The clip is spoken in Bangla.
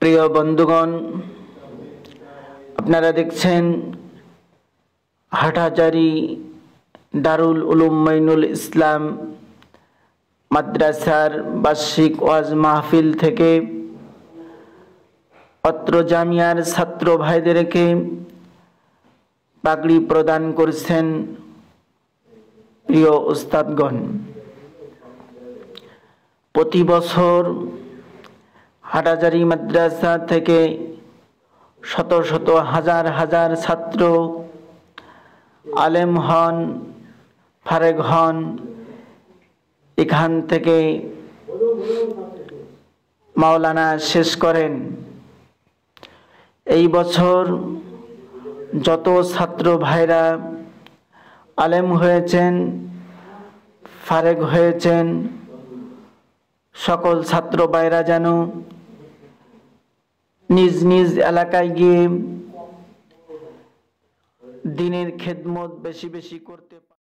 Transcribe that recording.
প্রিয় বন্ধুগণ, আপনারা দেখছেন হাটহাজারী দারুল উলুম মাইনুল ইসলাম মাদ্রাসার বার্ষিক ওয়াজ মাহফিল থেকে অত্র জামিয়ার ছাত্র ভাইদেরকে পাগড়ি প্রদান করছেন প্রিয় উস্তাদগণ। প্রতি বছর হাটহাজারী মাদ্রাসা থেকে শত শত হাজার হাজার ছাত্র আলেম হন, ফারেগ হন, এখান থেকে মাওলানা শেষ করেন। এই বছর যত ছাত্র ভাইরা আলেম হয়েছেন, ফারেগ হয়েছেন, সকল ছাত্র ভাইরা যেন নিজ নিজ এলাকায় গিয়ে দ্বীনের খেদমত বেশি বেশি করতে পারে।